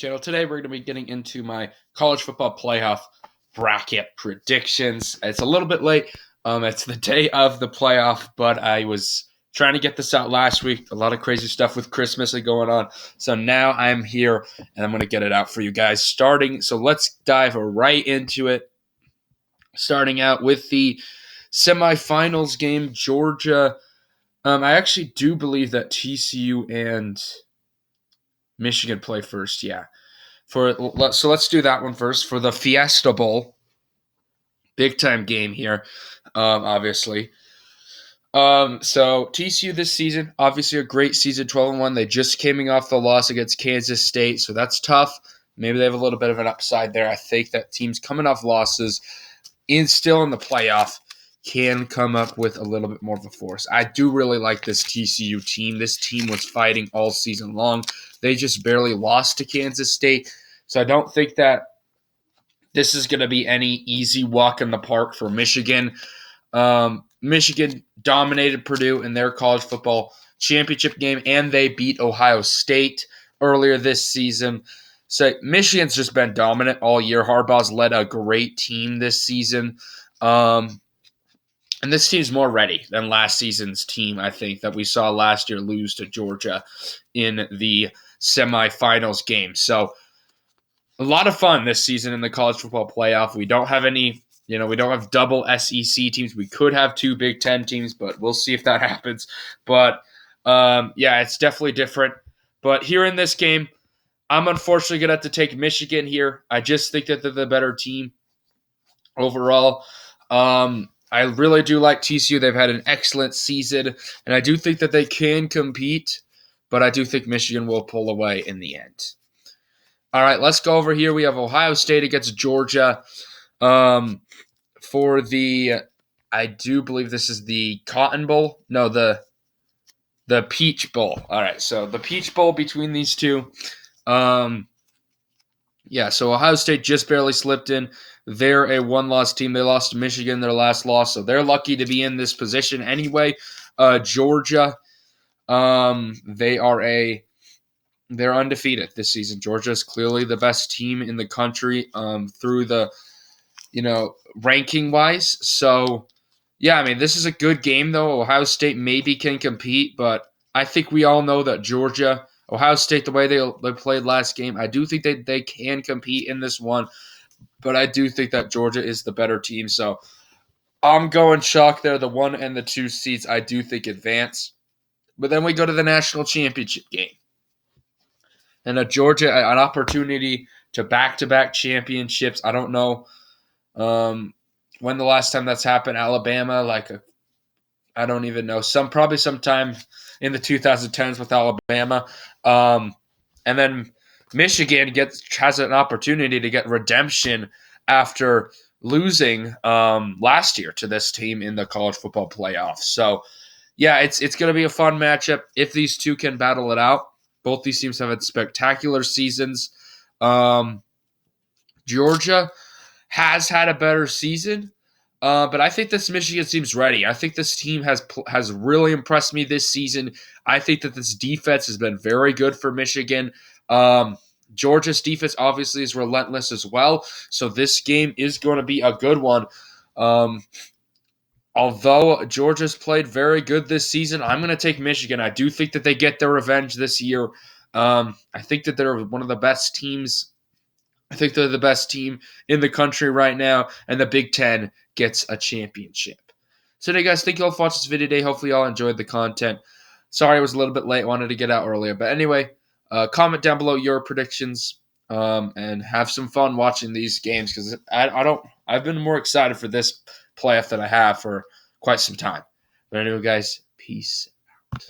channel. Today we're going to be getting into my college football playoff bracket predictions. It's a little bit late. It's the day of the playoff, but I was trying to get this out last week. A lot of crazy stuff with Christmas going on. So now I'm here and I'm going to get it out for you guys so let's dive right into it. Starting out with the semifinals game, Georgia. I actually do believe that TCU and Michigan play first, yeah. So let's do that one first for the Fiesta Bowl, big time game here, obviously. So TCU this season, obviously a great season, 12-1. They just came off the loss against Kansas State, so that's tough. Maybe they have a little bit of an upside there. I think that teams coming off losses still in the playoff can come up with a little bit more of a force. I do really like this TCU team. This team was fighting all season long. They just barely lost to Kansas State. So I don't think that this is going to be any easy walk in the park for Michigan. Michigan dominated Purdue in their college football championship game, and they beat Ohio State earlier this season. So Michigan's just been dominant all year. Harbaugh's led a great team this season. And this team's more ready than last season's team, I think, that we saw last year lose to Georgia in the semifinals game. So a lot of fun this season in the college football playoff. We don't have we don't have double SEC teams. We could have two Big Ten teams, but we'll see if that happens. But, it's definitely different. But here in this game, I'm unfortunately going to have to take Michigan here. I just think that they're the better team overall. I really do like TCU. They've had an excellent season, and I do think that they can compete, but I do think Michigan will pull away in the end. All right, let's go over here. We have Ohio State against Georgia I do believe this is the Cotton Bowl. No, the Peach Bowl. All right, so the Peach Bowl between these two. So Ohio State just barely slipped in. They're a one-loss team. They lost to Michigan their last loss, so they're lucky to be in this position anyway. Georgia, they're undefeated this season. Georgia is clearly the best team in the country through the, ranking-wise. So, this is a good game, though. Ohio State maybe can compete, but I think we all know that Georgia, Ohio State, the way they played last game, I do think they can compete in this one, but I do think that Georgia is the better team. So I'm going chalk there. The 1 and the 2 seeds, I do think advance. But then we go to the national championship game. And Georgia, an opportunity to back-to-back championships. I don't know when the last time that's happened. Alabama, I don't even know. Probably sometime in the 2010s with Alabama. And then Michigan has an opportunity to get redemption after losing last year to this team in the college football playoff. So, it's going to be a fun matchup if these two can battle it out. Both these teams have had spectacular seasons. Georgia has had a better season, but I think this Michigan team's ready. I think this team has really impressed me this season. I think that this defense has been very good for Michigan. Georgia's defense obviously is relentless as well, so this game is going to be a good one. Although Georgia's played very good this season, I'm going to take Michigan. I do think that they get their revenge this year. I think that they're one of the best teams. I think they're the best team in the country right now, and the Big Ten gets a championship. So, anyway, guys, thank you all for watching this video today. Hopefully, you all enjoyed the content. Sorry I was a little bit late. Wanted to get out earlier. But anyway, comment down below your predictions and have some fun watching these games because I've been more excited for this playoff than I have for quite some time. But anyway, guys, peace out.